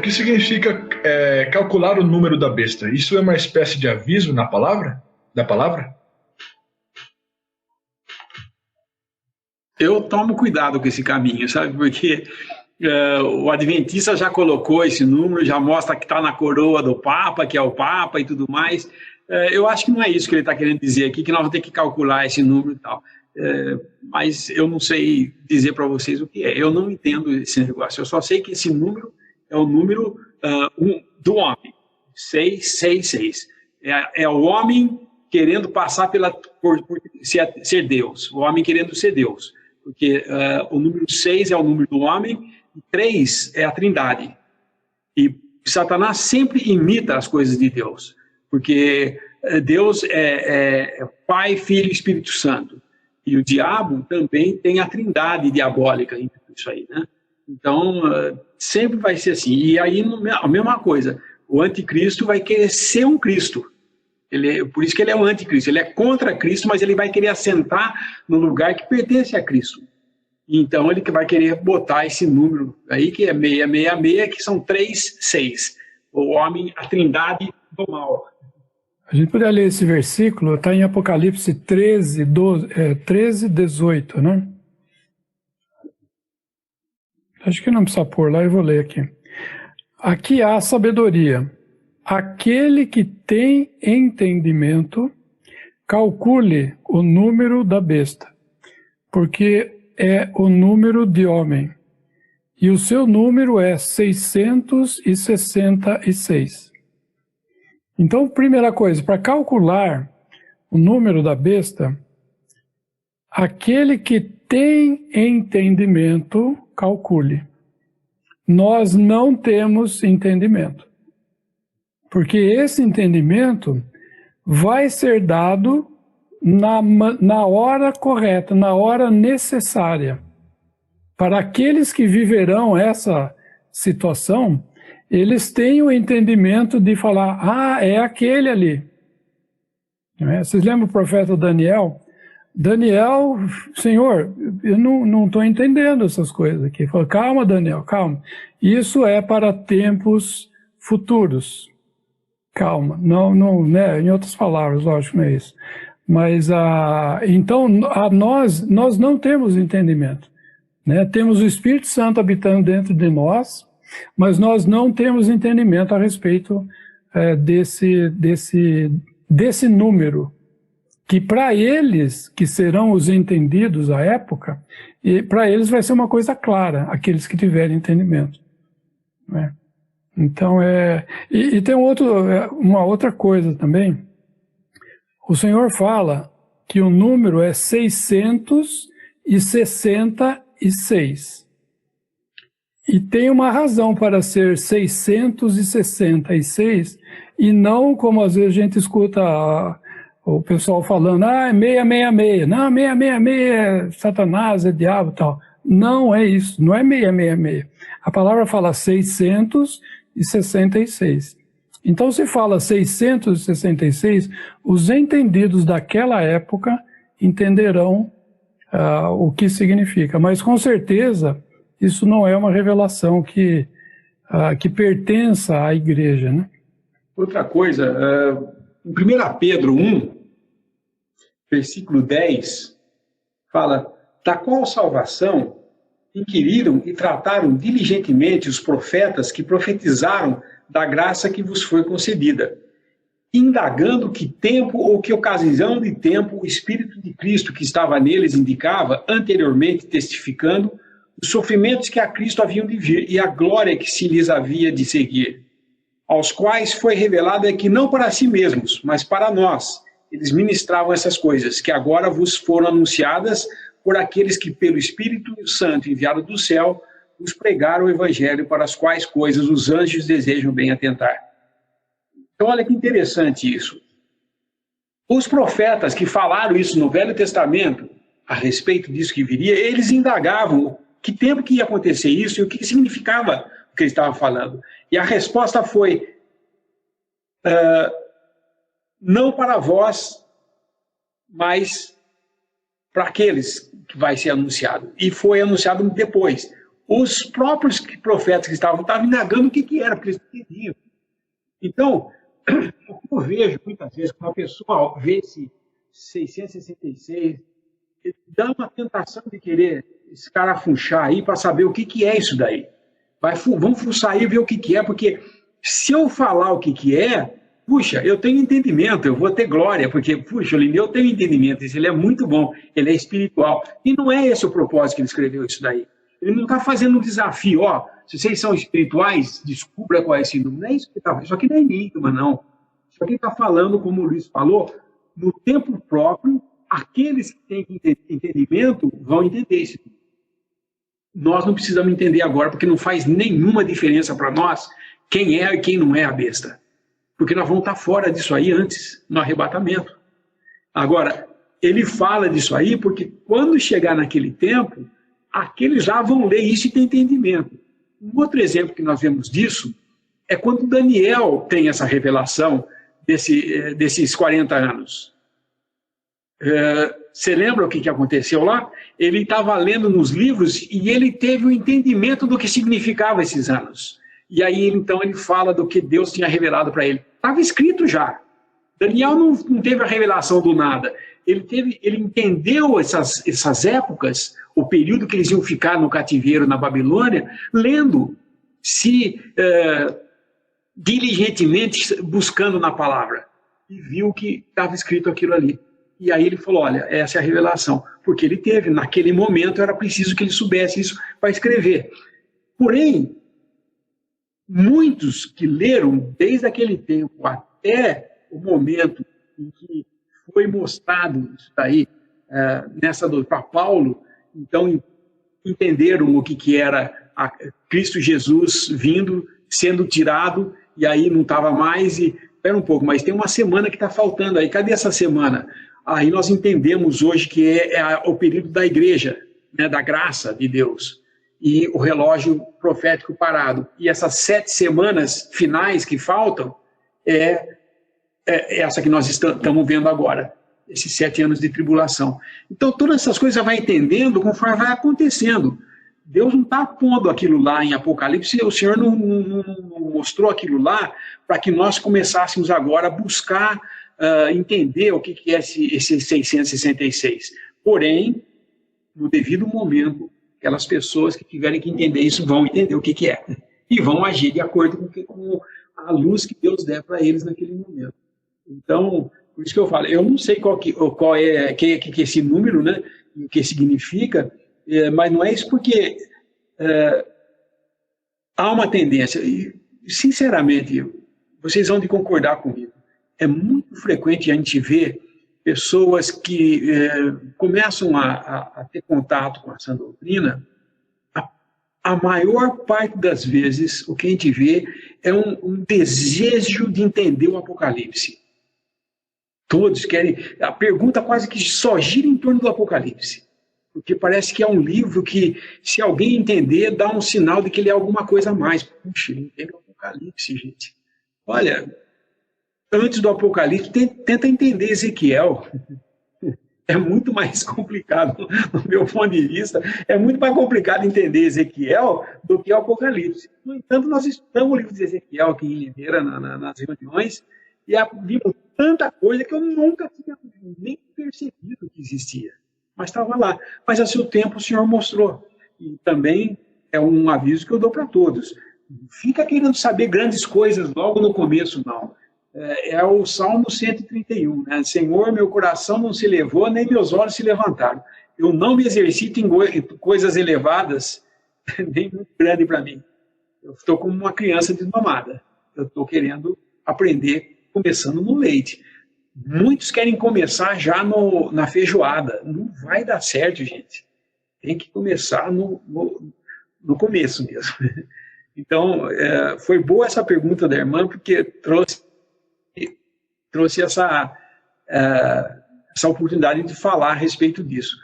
que significa calcular o número da besta? Isso é uma espécie de aviso na palavra? Da palavra? Eu tomo cuidado com esse caminho, sabe? Porque o adventista já colocou esse número, já mostra que está na coroa do Papa, que é o Papa e tudo mais. Eu acho que não é isso que ele está querendo dizer aqui, que nós vamos ter que calcular esse número e tal. Mas eu não sei dizer para vocês o que é. Eu não entendo esse negócio. Eu só sei que esse número é o número do homem. 666. É o homem querendo passar por ser Deus. O homem querendo ser Deus. Porque o número 6 é o número do homem, e 3 é a Trindade. E Satanás sempre imita as coisas de Deus, porque Deus é Pai, Filho e Espírito Santo. E o diabo também tem a Trindade diabólica em tudo isso aí, né? Então, sempre vai ser assim. E aí, a mesma coisa, o anticristo vai querer ser um Cristo. Por isso que ele é o anticristo, ele é contra Cristo, mas ele vai querer assentar no lugar que pertence a Cristo. Então ele vai querer botar esse número aí, que é 666, que são 3, 6. O homem, a trindade do mal. A gente poderia ler esse versículo, está em Apocalipse 13, 18, né? Acho que não precisa pôr lá, eu vou ler aqui. Aqui há sabedoria. Aquele que tem entendimento, calcule o número da besta, porque é o número de homem, e o seu número é 666. Então, primeira coisa, para calcular o número da besta, aquele que tem entendimento, calcule. Nós não temos entendimento. Porque esse entendimento vai ser dado na hora correta, na hora necessária. Para aqueles que viverão essa situação, eles têm o entendimento de falar, é aquele ali. Vocês lembram o profeta Daniel? Daniel, Senhor, eu não estou entendendo essas coisas aqui. Ele falou, calma, Daniel, calma. Isso é para tempos futuros. Calma, não, né? Em outras palavras, lógico, não é isso. Mas, então, nós não temos entendimento, né? Temos o Espírito Santo habitando dentro de nós, mas nós não temos entendimento a respeito desse número, que para eles, que serão os entendidos à época, e para eles vai ser uma coisa clara, aqueles que tiverem entendimento, né? Então, e tem uma outra coisa também. O Senhor fala que o número é 666. E tem uma razão para ser 666, e não como às vezes a gente escuta o pessoal falando, é 666. Não, 666 é Satanás, é diabo e tal. Não é isso, não é 666. A palavra fala 666. Então, se fala 666, os entendidos daquela época entenderão o que significa. Mas, com certeza, isso não é uma revelação que pertença à igreja, né? Outra coisa, em 1 Pedro 1, versículo 10, fala, da qual salvação inquiriram e trataram diligentemente os profetas que profetizaram da graça que vos foi concedida, indagando que tempo ou que ocasião de tempo o Espírito de Cristo que estava neles indicava, anteriormente testificando os sofrimentos que a Cristo haviam de vir e a glória que se lhes havia de seguir, aos quais foi revelado que não para si mesmos, mas para nós, eles ministravam essas coisas, que agora vos foram anunciadas por aqueles que pelo Espírito Santo enviado do céu os pregaram o Evangelho, para as quais coisas os anjos desejam bem atentar. Então, olha que interessante isso. Os profetas que falaram isso no Velho Testamento, a respeito disso que viria, eles indagavam que tempo que ia acontecer isso e o que significava o que eles estavam falando. E a resposta foi, não para vós, mas para aqueles que vai ser anunciado. E foi anunciado depois. os próprios profetas que estavam indagando o que era, porque eles não entendiam. Então, eu vejo muitas vezes, quando a pessoa vê esse 666, dá uma tentação de querer escarafunchar aí para saber o que é isso daí. Vamos fuçar aí e ver o que é, porque se eu falar o que é, puxa, eu tenho entendimento, eu vou ter glória, porque, puxa, o Lineu tem entendimento, ele é muito bom, ele é espiritual. E não é esse o propósito que ele escreveu isso daí. Ele não está fazendo um desafio, ó, se vocês são espirituais, descubra qual é esse número. Não é isso que ele está falando, isso aqui não é enigma, não. Isso aqui está falando, como o Luiz falou, no tempo próprio, aqueles que têm entendimento vão entender isso. Nós não precisamos entender agora, porque não faz nenhuma diferença para nós quem é e quem não é a besta. Porque nós vamos estar fora disso aí antes, no arrebatamento. Agora, ele fala disso aí porque quando chegar naquele tempo, aqueles já vão ler isso e ter entendimento. Um outro exemplo que nós vemos disso é quando Daniel tem essa revelação desses 40 anos. Você lembra o que aconteceu lá? Ele estava lendo nos livros e ele teve o entendimento do que significava esses anos. E aí, então, ele fala do que Deus tinha revelado para ele. Estava escrito já. Daniel não teve a revelação do nada. Ele entendeu essas épocas, o período que eles iam ficar no cativeiro na Babilônia, lendo, diligentemente buscando na palavra. E viu que estava escrito aquilo ali. E aí ele falou, olha, essa é a revelação. Porque ele teve, naquele momento, era preciso que ele soubesse isso para escrever. Porém, muitos que leram desde aquele tempo até o momento em que foi mostrado isso daí, para Paulo, então entenderam o que era Cristo Jesus vindo, sendo tirado, e aí não estava mais, e espera um pouco, mas tem uma semana que está faltando aí, cadê essa semana? Aí nós entendemos hoje que é o período da igreja, né, da graça de Deus, e o relógio profético parado. E essas 7 semanas finais que faltam é essa que nós estamos vendo agora, esses 7 anos de tribulação. Então, todas essas coisas vai entendendo conforme vai acontecendo. Deus não está pondo aquilo lá em Apocalipse, o Senhor não mostrou aquilo lá para que nós começássemos agora a buscar entender o que é esse 666. Porém, no devido momento, aquelas pessoas que tiverem que entender isso vão entender o que é. E vão agir de acordo com a luz que Deus der para eles naquele momento. Então, por isso que eu falo, eu não sei qual é esse número, né, o que significa, mas não é isso porque há uma tendência, e sinceramente, vocês vão de concordar comigo, é muito frequente a gente ver pessoas que começam a ter contato com essa doutrina, a maior parte das vezes o que a gente vê é um desejo de entender o Apocalipse. Todos querem, a pergunta quase que só gira em torno do Apocalipse, porque parece que é um livro que, se alguém entender, dá um sinal de que ele é alguma coisa a mais. Puxa, ele entende o Apocalipse, gente. Olha, antes do Apocalipse, tenta entender Ezequiel. É muito mais complicado, no meu ponto de vista, é muito mais complicado entender Ezequiel do que o Apocalipse. No entanto, nós estudamos o livro de Ezequiel aqui em Limeira, nas reuniões, e vimos tanta coisa que eu nunca tinha nem percebido que existia. Mas estava lá. Mas a seu tempo o Senhor mostrou. E também é um aviso que eu dou para todos. Fica querendo saber grandes coisas logo no começo, não. É o Salmo 131, né? Senhor, meu coração não se elevou, nem meus olhos se levantaram. Eu não me exercito em coisas elevadas, nem muito grande para mim. Eu estou como uma criança desmamada. Eu estou querendo aprender começando no leite. Muitos querem começar já na feijoada. Não vai dar certo, gente. Tem que começar no começo mesmo. Então, foi boa essa pergunta da irmã, porque trouxe essa oportunidade de falar a respeito disso.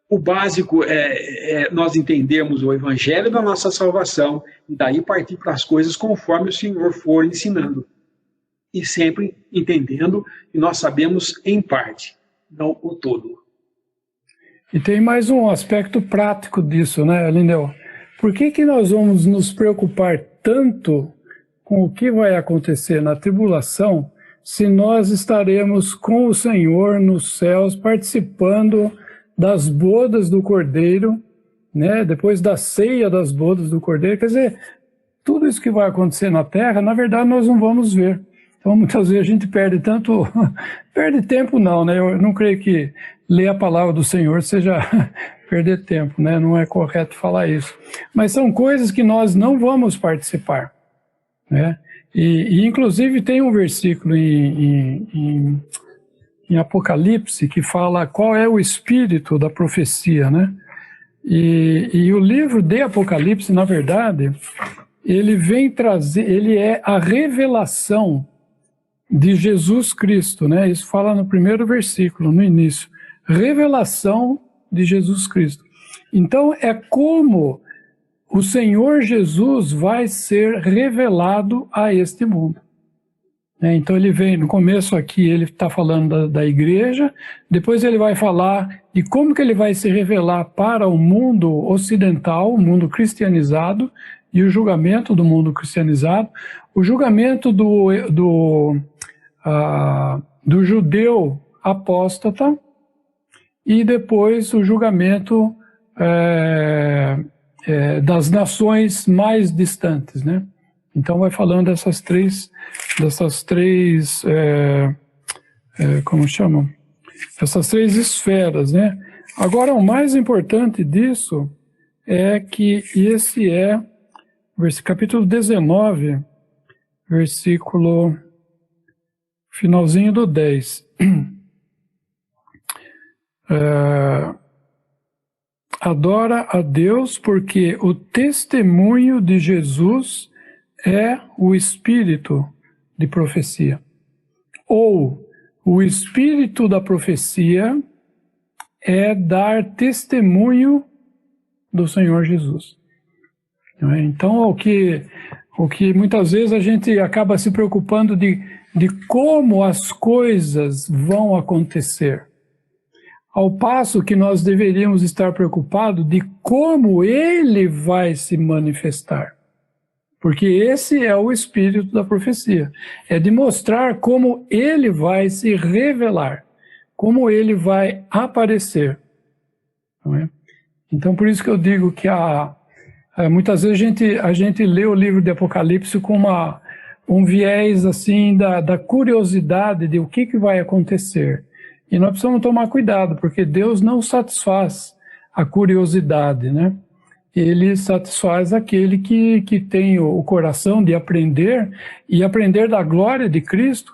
O básico é nós entendermos o evangelho da nossa salvação e daí partir para as coisas conforme o Senhor for ensinando. E sempre entendendo que nós sabemos em parte, não o todo. E tem mais um aspecto prático disso, né, Lineu? Por que nós vamos nos preocupar tanto com o que vai acontecer na tribulação se nós estaremos com o Senhor nos céus participando das bodas do Cordeiro, né? Depois da ceia das bodas do Cordeiro? Quer dizer, tudo isso que vai acontecer na Terra, na verdade, nós não vamos ver. Então, muitas vezes a gente perde tanto... perde tempo não, né? Eu não creio que ler a palavra do Senhor seja perder tempo, né? Não é correto falar isso. Mas são coisas que nós não vamos participar, né? E inclusive, tem um versículo em Apocalipse que fala qual é o espírito da profecia, né? E o livro de Apocalipse, na verdade, ele vem trazer... ele é a revelação de Jesus Cristo, né? Isso fala no primeiro versículo, no início. Revelação de Jesus Cristo. Então, é como o Senhor Jesus vai ser revelado a este mundo. Então, ele vem, no começo aqui, ele está falando da igreja, depois ele vai falar de como que ele vai se revelar para o mundo ocidental, o mundo cristianizado, e o julgamento do mundo cristianizado, o julgamento do judeu apóstata, e depois o julgamento das nações mais distantes, né? Então vai falando dessas três como chamam? Essas três esferas, né? Agora, o mais importante disso é que esse é capítulo 19, versículo finalzinho do 10. Adora a Deus porque o testemunho de Jesus é o espírito de profecia. Ou o espírito da profecia é dar testemunho do Senhor Jesus. Então, o que muitas vezes a gente acaba se preocupando de como as coisas vão acontecer, ao passo que nós deveríamos estar preocupados de como ele vai se manifestar. Porque esse é o espírito da profecia. É de mostrar como ele vai se revelar, como ele vai aparecer. Não é? Então, por isso que eu digo que muitas vezes a gente lê o livro de Apocalipse com um viés assim da curiosidade de o que vai acontecer. E nós precisamos tomar cuidado, porque Deus não satisfaz a curiosidade, né? Ele satisfaz aquele que tem o coração de aprender, e aprender da glória de Cristo.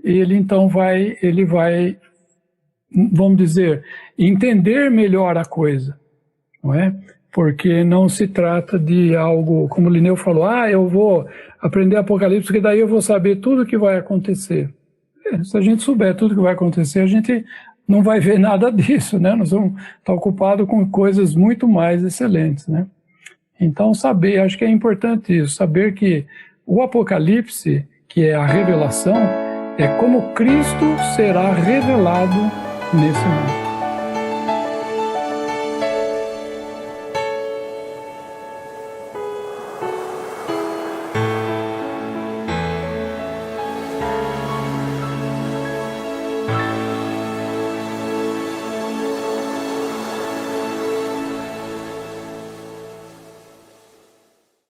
Ele então vai, vamos dizer, entender melhor a coisa, não é? Porque não se trata de algo, como o Lineu falou, eu vou aprender Apocalipse, porque daí eu vou saber tudo o que vai acontecer. Se a gente souber tudo o que vai acontecer, a gente não vai ver nada disso, né? Nós vamos estar ocupados com coisas muito mais excelentes, né? Então, acho que é importante isso, saber que o Apocalipse, que é a revelação, é como Cristo será revelado nesse mundo.